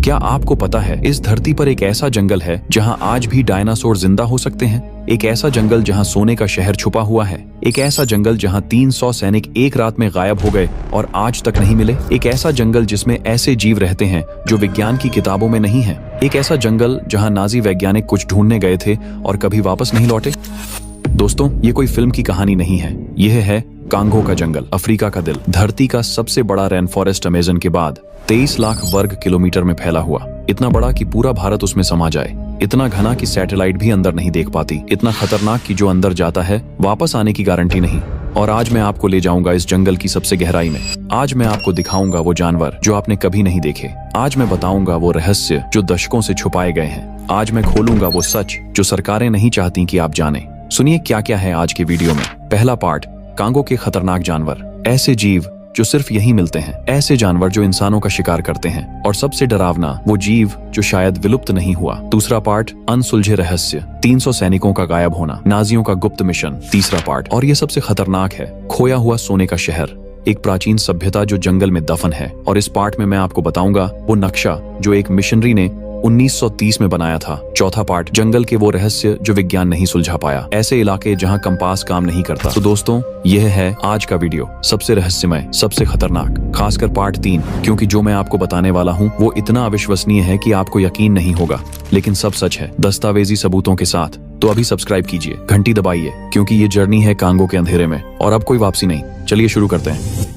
क्या आपको पता है इस धरती पर एक ऐसा जंगल है जहां आज भी डायनासोर जिंदा हो सकते हैं? एक ऐसा जंगल जहां सोने का शहर छुपा हुआ है। एक ऐसा जंगल जहां 300 सैनिक एक रात में गायब हो गए और आज तक नहीं मिले। एक ऐसा जंगल जिसमें ऐसे जीव रहते हैं जो विज्ञान की किताबों में नहीं है। एक ऐसा जंगल जहां नाजी वैज्ञानिक कुछ ढूंढने गए थे और कभी वापस नहीं लौटे। दोस्तों, ये कोई फिल्म की कहानी नहीं है, यह है कांगो का जंगल, अफ्रीका का दिल, धरती का सबसे बड़ा रेन फॉरेस्ट अमेजन के बाद 23 लाख वर्ग किलोमीटर में फैला हुआ। इतना बड़ा कि पूरा भारत उसमें समा जाए, इतना घना कि सैटेलाइट भी अंदर नहीं देख पाती, इतना खतरनाक कि जो अंदर जाता है वापस आने की गारंटी नहीं। और आज मैं आपको ले जाऊंगा इस जंगल की सबसे गहराई में। आज मैं आपको दिखाऊंगा वो जानवर जो आपने कभी नहीं देखे। आज मैं बताऊंगा वो रहस्य जो दशकों से छुपाए गए हैं। आज मैं खोलूंगा वो सच जो सरकारें नहीं चाहती कि आप जाने। सुनिए क्या क्या है आज के वीडियो में। पहला पार्ट, कांगो के खतरनाक जानवर, ऐसे जीव जो सिर्फ यहीं मिलते हैं, ऐसे जानवर जो इंसानों का शिकार करते हैं, और सबसे डरावना वो जीव जो शायद विलुप्त नहीं हुआ। दूसरा पार्ट, अनसुलझे रहस्य, 300 सैनिकों का गायब होना, नाजियों का गुप्त मिशन। तीसरा पार्ट, और ये सबसे खतरनाक है, खोया हुआ सोने का शहर, एक प्राचीन सभ्यता जो जंगल में दफन है। और इस पार्ट में मैं आपको बताऊंगा वो नक्शा जो एक मिशनरी ने 1930 में बनाया था। चौथा पार्ट, जंगल के वो रहस्य जो विज्ञान नहीं सुलझा पाया, ऐसे इलाके जहां कंपास काम नहीं करता। तो दोस्तों, यह है आज का वीडियो, सबसे रहस्यमय, सबसे खतरनाक, खासकर पार्ट 3, क्योंकि जो मैं आपको बताने वाला हूं वो इतना अविश्वसनीय है कि आपको यकीन नहीं होगा, लेकिन सब सच है, दस्तावेजी सबूतों के साथ। तो अभी सब्सक्राइब कीजिए, घंटी दबाइए, क्योंकि ये जर्नी है कांगो के अंधेरे में और अब कोई वापसी नहीं। चलिए शुरू करते हैं।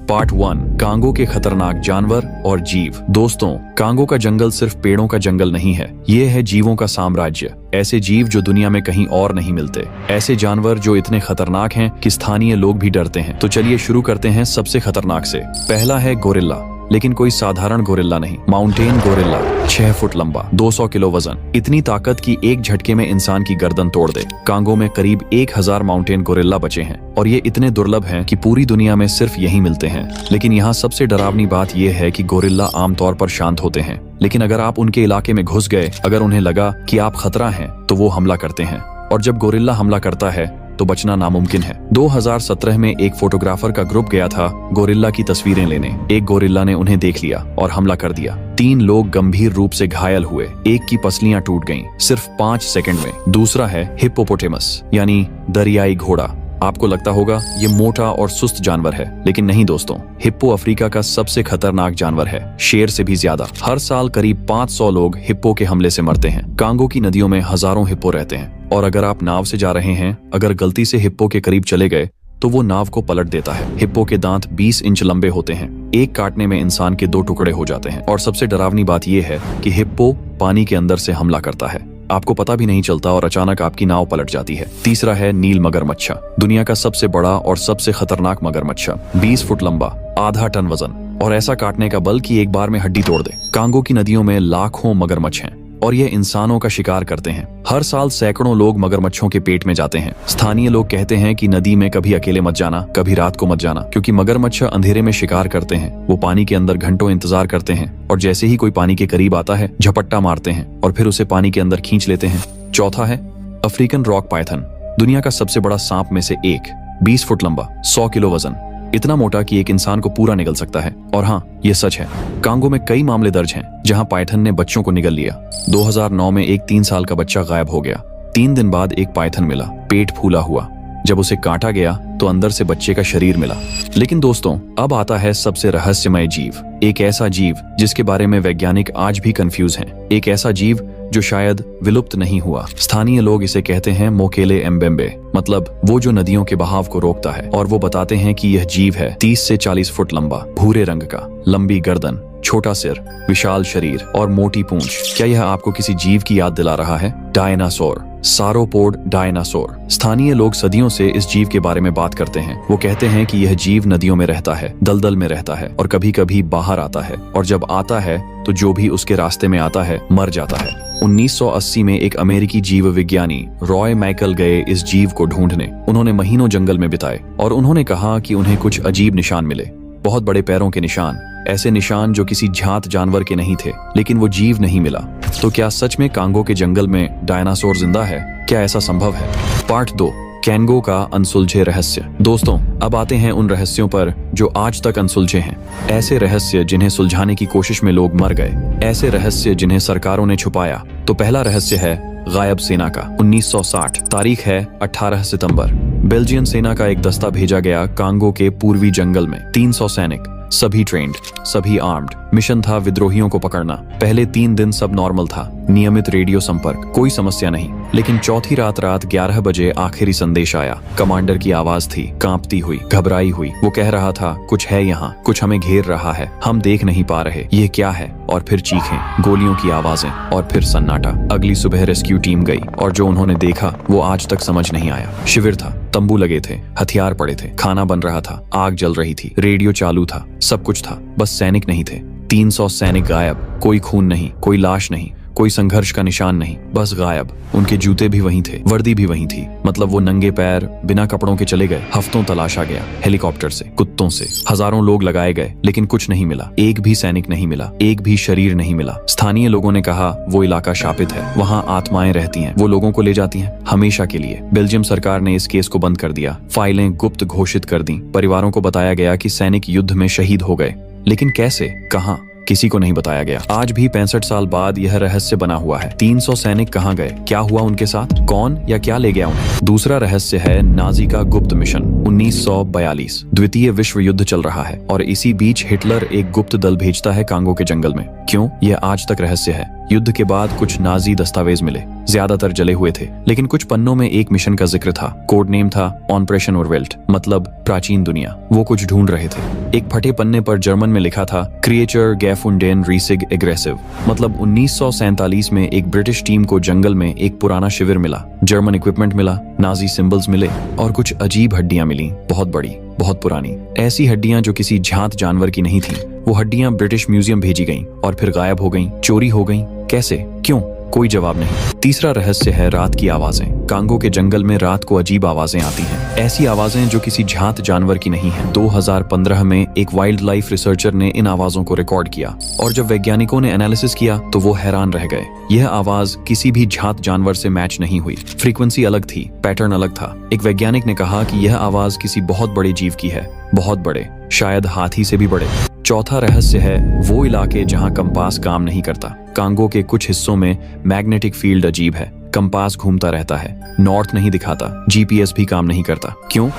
पार्ट 1, कांगो के खतरनाक जानवर और जीव। दोस्तों, कांगो का जंगल सिर्फ पेड़ों का जंगल नहीं है, ये है जीवों का साम्राज्य। ऐसे जीव जो दुनिया में कहीं और नहीं मिलते, ऐसे जानवर जो इतने खतरनाक हैं कि स्थानीय लोग भी डरते हैं। तो चलिए शुरू करते हैं सबसे खतरनाक से। पहला है गोरिल्ला, लेकिन कोई साधारण गोरिल्ला नहीं, माउंटेन गोरिल्ला, 6 फुट लंबा, 200 किलो वजन, इतनी ताकत कि एक झटके में इंसान की गर्दन तोड़ दे। कांगो में करीब 1000 माउंटेन गोरिल्ला बचे हैं और ये इतने दुर्लभ हैं कि पूरी दुनिया में सिर्फ यही मिलते हैं। लेकिन यहाँ सबसे डरावनी बात यह है कि गोरिल्ला आमतौर पर शांत होते हैं, लेकिन अगर आप उनके इलाके में घुस गए, अगर उन्हें लगा कि आप खतरा हैं, तो वो हमला करते हैं। और जब गोरिल्ला हमला करता है तो बचना नामुमकिन है। 2017 में एक फोटोग्राफर का ग्रुप गया था गोरिल्ला की तस्वीरें लेने। एक गोरिल्ला ने उन्हें देख लिया और हमला कर दिया। 3 लोग गंभीर रूप से घायल हुए, एक की पसलियां टूट गईं सिर्फ 5 सेकंड में। दूसरा है हिप्पोपोटेमस, यानी दरियाई घोड़ा। आपको लगता होगा ये मोटा और सुस्त जानवर है, लेकिन नहीं दोस्तों, हिप्पो अफ्रीका का सबसे खतरनाक जानवर है, शेर से भी ज्यादा। हर साल करीब 500 लोग हिप्पो के हमले से मरते हैं। कांगो की नदियों में हजारों हिप्पो रहते हैं और अगर आप नाव से जा रहे हैं, अगर गलती से हिप्पो के करीब चले गए तो वो नाव को पलट देता है। हिप्पो के दांत 20 इंच लंबे होते हैं, एक काटने में इंसान के 2 टुकड़े हो जाते हैं। और सबसे डरावनी बात यह है कि हिप्पो पानी के अंदर से हमला करता है, आपको पता भी नहीं चलता और अचानक आपकी नाव पलट जाती है। तीसरा है नील मगरमच्छ, दुनिया का सबसे बड़ा और सबसे खतरनाक मगरमच्छ, 20 फुट लंबा, आधा टन वजन, और ऐसा काटने का बल कि एक बार में हड्डी तोड़ दे। कांगो की नदियों में लाखों मगरमच्छ हैं और ये इंसानों का शिकार करते हैं। हर साल सैकड़ों लोग मगरमच्छों के पेट में जाते हैं। स्थानीय लोग कहते हैं कि नदी में कभी अकेले मत जाना, कभी रात को मत जाना, क्योंकि मगरमच्छ अंधेरे में शिकार करते हैं। वो पानी के अंदर घंटों इंतजार करते हैं और जैसे ही कोई पानी के करीब आता है, झपट्टा मारते हैं और फिर उसे पानी के अंदर खींच लेते हैं। चौथा है अफ्रीकन रॉक पाइथन, दुनिया का सबसे बड़ा सांप में से एक, 20 फुट लंबा, 100 किलो वजन, इतना मोटा कि एक इंसान को पूरा निगल सकता है। और हाँ, ये सच है, कांगो में कई मामले दर्ज हैं जहां पाइथन ने बच्चों को निगल लिया। 2009 में एक 3 साल का बच्चा गायब हो गया। 3 दिन बाद एक पाइथन मिला, पेट फूला हुआ। जब उसे काटा गया तो अंदर से बच्चे का शरीर मिला। लेकिन दोस्तों, अब आता है सबसे रहस्यमय जीव, एक ऐसा जीव जिसके बारे में वैज्ञानिक आज भी कंफ्यूज हैं। एक ऐसा जीव जो शायद विलुप्त नहीं हुआ। स्थानीय लोग इसे कहते हैं मोकेले एम्बेम्बे, मतलब वो जो नदियों के बहाव को रोकता है। और वो बताते हैं कि यह जीव है 30 से 40 फुट लंबा, भूरे रंग का, लंबी गर्दन, छोटा सिर, विशाल शरीर और मोटी पूंछ। क्या यह आपको किसी जीव की याद दिला रहा है? Dinosaur, sauropod dinosaur. स्थानीय लोग सदियों से इस जीव के बारे में बात करते हैं। वो कहते हैं कि यह जीव नदियों में रहता है, दलदल में रहता है और कभी कभी बाहर आता है, और जब आता है तो जो भी उसके रास्ते में आता है मर जाता है। 1980 में एक अमेरिकी जीव विज्ञानी रॉय मैकल गए इस जीव को ढूंढने। उन्होंने महीनों जंगल में बिताए और उन्होंने कहा कि उन्हें कुछ अजीब निशान मिले, बहुत बड़े पैरों के निशान, ऐसे निशान जो किसी झांत जानवर के नहीं थे। लेकिन वो जीव नहीं मिला। तो क्या सच में कांगो के जंगल में डायनासोर जिंदा है? क्या ऐसा संभव है? पार्ट 2, कैंगो का अनसुलझे रहस्य। दोस्तों, अब आते हैं उन रहस्यों पर जो आज तक अनसुलझे हैं। ऐसे रहस्य जिन्हें सुलझाने की कोशिश में लोग मर गए, ऐसे रहस्य जिन्हें सरकारों ने छुपाया। तो पहला रहस्य है गायब सेना का। 1960, तारीख है 18 सितंबर। बेल्जियन सेना का एक दस्ता भेजा गया कांगो के पूर्वी जंगल में। 300 सैनिक, सभी ट्रेंड, सभी आर्म्ड। मिशन था विद्रोहियों को पकड़ना। पहले 3 दिन सब नॉर्मल था, नियमित रेडियो संपर्क, कोई समस्या नहीं। लेकिन चौथी रात 11 बजे आखिरी संदेश आया। कमांडर की आवाज थी, कांपती हुई, घबराई हुई। वो कह रहा था, कुछ है यहाँ, कुछ हमें घेर रहा है, हम देख नहीं पा रहे, ये क्या है। और फिर चीखें, गोलियों की आवाजें और फिर सन्नाटा। अगली सुबह रेस्क्यू टीम गई और जो उन्होंने देखा वो आज तक समझ नहीं आया। शिविर था, तंबू लगे थे, हथियार पड़े थे, खाना बन रहा था, आग जल रही थी, रेडियो चालू था, सब कुछ था, बस सैनिक नहीं थे। 300 सैनिक गायब, कोई खून नहीं, कोई लाश नहीं, कोई संघर्ष का निशान नहीं, बस गायब। उनके जूते भी वहीं थे, वर्दी भी वहीं थी, मतलब वो नंगे पैर बिना कपड़ों के चले गए। हफ्तों तलाशा गया, हेलीकॉप्टर से, कुत्तों से, हजारों लोग लगाए गए, लेकिन कुछ नहीं मिला। एक भी सैनिक नहीं मिला, एक भी शरीर नहीं मिला। स्थानीय लोगों ने कहा वो इलाका शापित है, वहाँ आत्माएं रहती हैं, वो लोगों को ले जाती हैं हमेशा के लिए। बेल्जियम सरकार ने इस केस को बंद कर दिया, फाइलें गुप्त घोषित कर दी। परिवारों को बताया गया कि सैनिक युद्ध में शहीद हो गए, लेकिन कैसे, कहाँ, किसी को नहीं बताया गया। आज भी 65 साल बाद यह रहस्य बना हुआ है। 300 सैनिक कहाँ गए, क्या हुआ उनके साथ, कौन या क्या ले गया उन्हें। दूसरा रहस्य है नाजी का गुप्त मिशन। 1942, द्वितीय विश्व युद्ध चल रहा है और इसी बीच हिटलर एक गुप्त दल भेजता है कांगो के जंगल में। क्यों, यह आज तक रहस्य है। युद्ध के बाद कुछ नाजी दस्तावेज मिले, ज्यादातर जले हुए थे, लेकिन कुछ पन्नों में एक मिशन का जिक्र था। कोड नेम था ऑपरेशन ओरवेल्ट, मतलब प्राचीन दुनिया। वो कुछ ढूंढ रहे थे। एक फटे पन्ने पर जर्मन में लिखा था क्रिएचर गैफुंडेन रीसिग एग्रेसिव, मतलब 1947 में एक ब्रिटिश टीम को जंगल में एक पुराना शिविर मिला, जर्मन इक्विपमेंट मिला, नाजी सिंबल्स मिले और कुछ अजीब हड्डियां मिली, बहुत बड़ी, बहुत पुरानी। ऐसी हड्डियां जो किसी झांत जानवर की नहीं थी। वो हड्डियां ब्रिटिश म्यूजियम भेजी गईं और फिर गायब हो गईं, चोरी हो गईं। कैसे, क्यों, कोई जवाब नहीं। तीसरा रहस्य है रात की आवाजें। कांगो के जंगल में रात को अजीब आवाजें आती हैं, ऐसी आवाजें जो किसी झांत जानवर की नहीं है। 2015 में एक वाइल्ड लाइफ रिसर्चर ने इन आवाजों को रिकॉर्ड किया और जब वैज्ञानिकों ने एनालिसिस किया तो वो हैरान रह गए। यह आवाज किसी भी झांत जानवर से मैच नहीं हुई। फ्रीक्वेंसी अलग थी, पैटर्न अलग था। एक वैज्ञानिक ने कहा कि यह आवाज किसी बहुत बड़े जीव की है, बहुत बड़े, शायद हाथी से भी बड़े। चौथा रहस्य है वो इलाके जहां कंपास काम नहीं करता। कांगो के कुछ हिस्सों में मैग्नेटिक फील्ड अजीब है, कंपास घूमता रहता है, नॉर्थ नहीं दिखाता, जीपीएस भी काम नहीं करता। क्यों,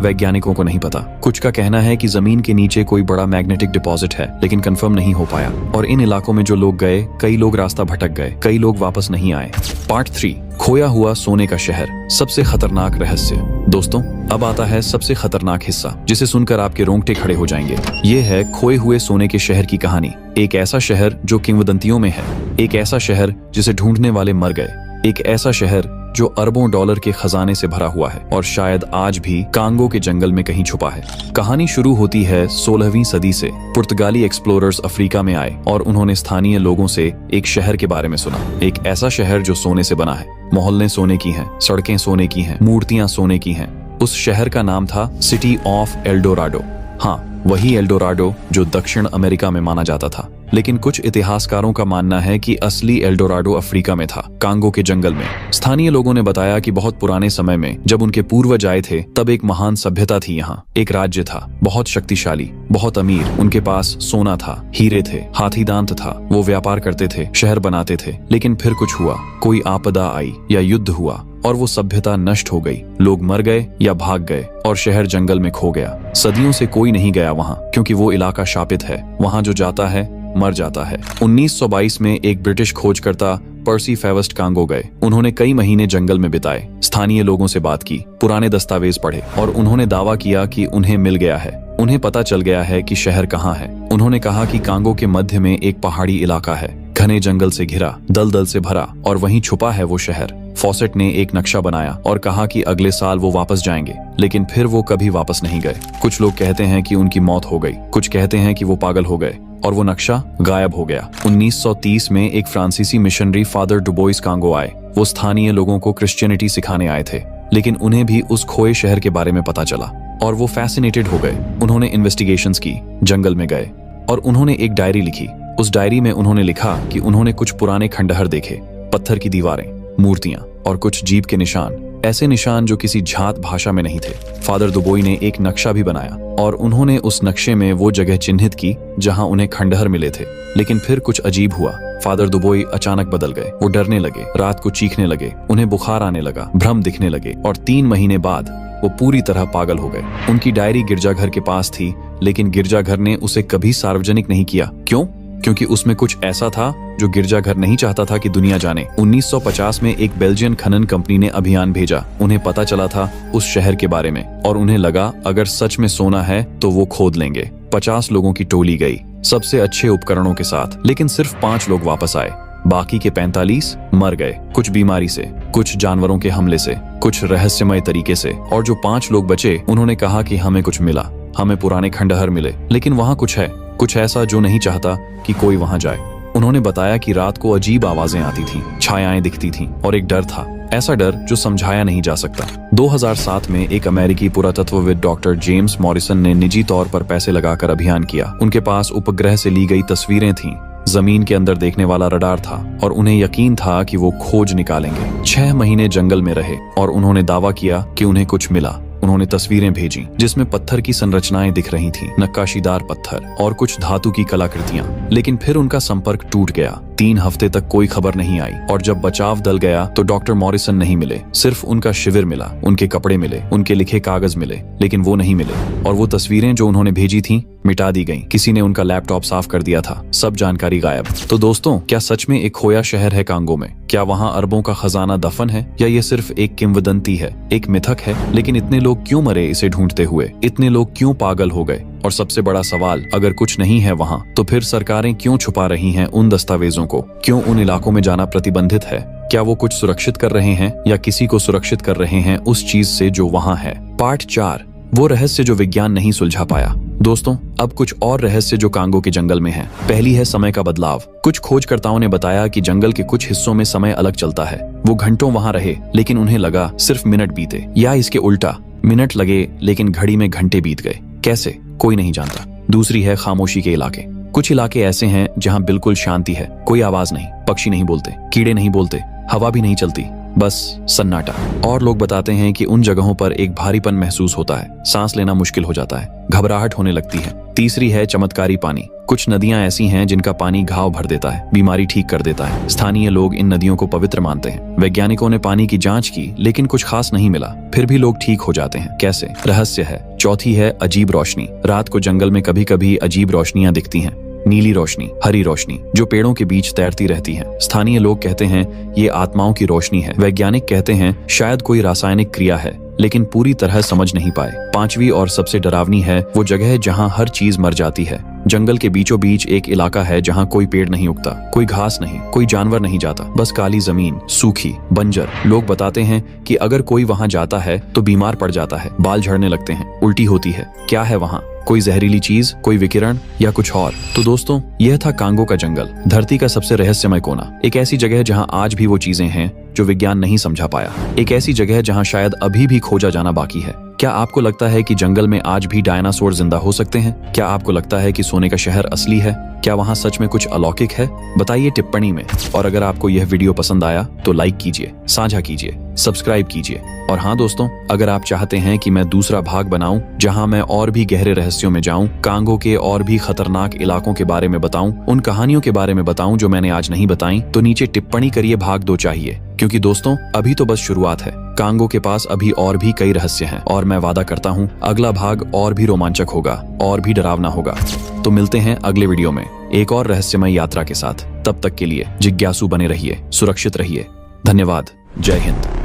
वैज्ञानिकों को नहीं पता। कुछ का कहना है कि जमीन के नीचे कोई बड़ा मैग्नेटिक डिपॉजिट है, लेकिन कंफर्म नहीं हो पाया। और इन इलाकों में जो लोग गए, कई लोग रास्ता भटक गए, कई लोग वापस नहीं आए। पार्ट 3, खोया हुआ सोने का शहर, सबसे खतरनाक रहस्य। दोस्तों, अब आता है सबसे खतरनाक हिस्सा, जिसे सुनकर आपके रोंगटे खड़े हो जाएंगे। ये है खोए हुए सोने के शहर की कहानी। एक ऐसा शहर जो किंवदंतियों में है, एक ऐसा शहर जिसे ढूंढने वाले मर गए, एक ऐसा शहर जो अरबों डॉलर के खजाने से भरा हुआ है और शायद आज भी कांगो के जंगल में कहीं छुपा है। कहानी शुरू होती है 16वीं सदी से। पुर्तगाली एक्सप्लोरर्स अफ्रीका में आए और उन्होंने स्थानीय लोगों से एक शहर के बारे में सुना। एक ऐसा शहर जो सोने से बना है, मोहल्ले सोने की हैं, सड़कें सोने की हैं, मूर्तियां सोने की हैं। उस शहर का नाम था सिटी ऑफ एल्डोराडो। हाँ, वही एल्डोराडो जो दक्षिण अमेरिका में माना जाता था। लेकिन कुछ इतिहासकारों का मानना है कि असली एल्डोराडो अफ्रीका में था, कांगो के जंगल में। स्थानीय लोगों ने बताया कि बहुत पुराने समय में जब उनके पूर्वज आए थे, तब एक महान सभ्यता थी यहाँ। एक राज्य था, बहुत शक्तिशाली, बहुत अमीर। उनके पास सोना था, हीरे थे, हाथी दांत था। वो व्यापार करते थे, शहर बनाते थे। लेकिन फिर कुछ हुआ, कोई आपदा आई या युद्ध हुआ और वो सभ्यता नष्ट हो गई। लोग मर गए या भाग गए और शहर जंगल में खो गया। सदियों से कोई नहीं गया वहाँ, क्योंकि वो इलाका शापित है। वहाँ जो जाता है मर जाता है। 1922 में एक ब्रिटिश खोजकर्ता पर्सी फेवस्ट कांगो गए। उन्होंने कई महीने जंगल में बिताए, स्थानीय लोगों से बात की, पुराने दस्तावेज पढ़े और उन्होंने दावा किया कि उन्हें मिल गया है। उन्हें पता चल गया है कि शहर कहाँ है। उन्होंने कहा कि कांगो के मध्य में एक पहाड़ी इलाका है, घने जंगल से घिरा, दलदल से भरा, और वहीं छुपा है वो शहर। फॉसेट ने एक नक्शा बनाया और कहा कि अगले साल वो वापस जाएंगे, लेकिन फिर वो कभी वापस नहीं गए। कुछ लोग कहते हैं कि उनकी मौत हो गई, कुछ कहते हैं कि वो पागल हो गए और वो नक्शा गायब हो गया। 1930 में एक फ्रांसीसी मिशनरी फादर डुबोइस कांगो आए। वो स्थानीय लोगों को क्रिश्चियनिटी सिखाने आए थे, लेकिन उन्हें भी उस खोए शहर के बारे में पता चला और वो फैसिनेटेड हो गए। उन्होंने इन्वेस्टिगेशंस की, जंगल में गए और उन्होंने एक डायरी लिखी। उस डायरी में उन्होंने लिखा कि उन्होंने कुछ पुराने खंडहर देखे, पत्थर की दीवारें, मूर्तियां और कुछ जीप के निशान। ऐसे निशान जो किसी झात भाषा में नहीं थे। फादर दुबोई ने एक नक्शा भी बनाया और उन्होंने उस नक्शे में वो जगह चिन्हित की जहां उन्हें खंडहर मिले थे। लेकिन फिर कुछ अजीब हुआ। फादर दुबोई अचानक बदल गए। वो डरने लगे, रात को चीखने लगे, उन्हें बुखार आने लगा, भ्रम दिखने लगे और 3 महीने बाद वो पूरी तरह पागल हो गए। उनकी डायरी गिरजाघर के पास थी, लेकिन गिरजाघर ने उसे कभी सार्वजनिक नहीं किया। क्यों? क्योंकि उसमें कुछ ऐसा था जो गिरजाघर नहीं चाहता था कि दुनिया जाने। 1950 में एक बेल्जियन खनन कंपनी ने अभियान भेजा। उन्हें पता चला था उस शहर के बारे में और उन्हें लगा अगर सच में सोना है तो वो खोद लेंगे। 50 लोगों की टोली गई, सबसे अच्छे उपकरणों के साथ, लेकिन सिर्फ 5 लोग वापस आए। बाकी के 45 मर गए, कुछ बीमारी से, कुछ जानवरों के हमले से, कुछ रहस्यमय तरीके से। और जो 5 लोग बचे उन्होंने कहा कि हमें कुछ मिला, हमें पुराने खंडहर मिले, लेकिन वहाँ कुछ है, कुछ ऐसा जो नहीं चाहता कि कोई वहाँ जाए। उन्होंने बताया कि रात को अजीब आवाजें आती थीं, छायाएं दिखती थीं और एक डर था, ऐसा डर जो समझाया नहीं जा सकता। 2007 में एक अमेरिकी पुरातत्वविद डॉक्टर जेम्स मॉरिसन ने निजी तौर पर पैसे लगाकर अभियान किया। उनके पास उपग्रह से ली गई तस्वीरें थीं, जमीन के अंदर देखने वाला रडार था और उन्हें यकीन था कि वो खोज निकालेंगे। 6 महीने जंगल में रहे और उन्होंने दावा किया कि उन्हें कुछ मिला। उन्होंने तस्वीरें भेजी जिसमें पत्थर की संरचनाएं दिख रही थीं, नक्काशीदार पत्थर और कुछ धातु की कलाकृतियां। लेकिन फिर उनका संपर्क टूट गया। 3 हफ्ते तक कोई खबर नहीं आई और जब बचाव दल गया तो डॉक्टर मॉरिसन नहीं मिले। सिर्फ उनका शिविर मिला, उनके कपड़े मिले, उनके लिखे कागज मिले, लेकिन वो नहीं मिले। और वो तस्वीरें जो उन्होंने भेजी थीं मिटा दी गईं। किसी ने उनका लैपटॉप साफ कर दिया था, सब जानकारी गायब। तो दोस्तों, क्या सच में एक खोया शहर है कांगो में? क्या वहाँ अरबों का खजाना दफन है या ये सिर्फ एक किंवदंती है, एक मिथक है? लेकिन इतने लोग क्यों मरे इसे ढूंढते हुए? इतने लोग क्यों पागल हो गए? और सबसे बड़ा सवाल, अगर कुछ नहीं है वहाँ तो फिर सरकारें क्यों छुपा रही हैं उन दस्तावेजों को? क्यों उन इलाकों में जाना प्रतिबंधित है? क्या वो कुछ सुरक्षित कर रहे हैं या किसी को सुरक्षित कर रहे हैं उस चीज से जो वहाँ है? पार्ट 4, वो रहस्य जो विज्ञान नहीं सुलझा पाया। दोस्तों, अब कुछ और रहस्य जो कांगो के जंगल में है। पहली है समय का बदलाव। कुछ खोजकर्ताओं ने बताया कि जंगल के कुछ हिस्सों में समय अलग चलता है। वो घंटों वहाँ रहे लेकिन उन्हें लगा सिर्फ मिनट बीते, या इसके उल्टा, मिनट लगे लेकिन घड़ी में घंटे बीत गए। कैसे? कोई नहीं जानता। दूसरी है खामोशी के इलाके। कुछ इलाके ऐसे हैं जहाँ बिल्कुल शांति है, कोई आवाज नहीं, पक्षी नहीं बोलते, कीड़े नहीं बोलते, हवा भी नहीं चलती, बस सन्नाटा। और लोग बताते हैं कि उन जगहों पर एक भारीपन महसूस होता है, सांस लेना मुश्किल हो जाता है, घबराहट होने लगती है। तीसरी है चमत्कारी पानी। कुछ नदियां ऐसी हैं जिनका पानी घाव भर देता है, बीमारी ठीक कर देता है। स्थानीय लोग इन नदियों को पवित्र मानते हैं। वैज्ञानिकों ने पानी की जांच की लेकिन कुछ खास नहीं मिला, फिर भी लोग ठीक हो जाते हैं। कैसे? रहस्य है। चौथी है अजीब रोशनी। रात को जंगल में कभी कभी अजीब रोशनियां दिखती हैं, नीली रोशनी, हरी रोशनी जो पेड़ों के बीच तैरती रहती है। स्थानीय लोग कहते हैं ये आत्माओं की रोशनी है। वैज्ञानिक कहते हैं शायद कोई रासायनिक क्रिया है, लेकिन पूरी तरह समझ नहीं पाए। पांचवी और सबसे डरावनी है वो जगह जहां हर चीज मर जाती है। जंगल के बीचों बीच एक इलाका है जहां कोई पेड़ नहीं उगता, कोई घास नहीं, कोई जानवर नहीं जाता, बस काली जमीन, सूखी, बंजर। लोग बताते हैं कि अगर कोई वहां जाता है तो बीमार पड़ जाता है, बाल झड़ने लगते हैं, उल्टी होती है। क्या है वहां? कोई जहरीली चीज, कोई विकिरण या कुछ और? तो दोस्तों, यह था कांगो का जंगल, धरती का सबसे रहस्यमय कोना। एक ऐसी जगह जहां आज भी वो चीजें हैं जो विज्ञान नहीं समझा पाया। एक ऐसी जगह जहां शायद अभी भी खोजा जाना बाकी है। क्या आपको लगता है कि जंगल में आज भी डायनासोर जिंदा हो सकते हैं? क्या आपको लगता है कि सोने का शहर असली है? क्या वहाँ सच में कुछ अलौकिक है? बताइए टिप्पणी में। और अगर आपको यह वीडियो पसंद आया तो लाइक कीजिए, साझा कीजिए, सब्सक्राइब कीजिए। और हाँ दोस्तों, अगर आप चाहते हैं कि मैं दूसरा भाग बनाऊं जहां मैं और भी गहरे रहस्यों में जाऊं, कांगो के और भी खतरनाक इलाकों के बारे में बताऊं, उन कहानियों के बारे में बताऊं जो मैंने आज नहीं बताई, तो नीचे टिप्पणी करिए भाग 2 चाहिए। क्योंकि दोस्तों, अभी तो बस शुरुआत है। कांगो के पास अभी और भी कई रहस्य हैं और मैं वादा करता हूँ अगला भाग और भी रोमांचक होगा और भी डरावना होगा। तो मिलते हैं अगले वीडियो में एक और रहस्यमय यात्रा के साथ। तब तक के लिए जिज्ञासु बने रहिए, सुरक्षित रहिए। धन्यवाद। जय हिंद।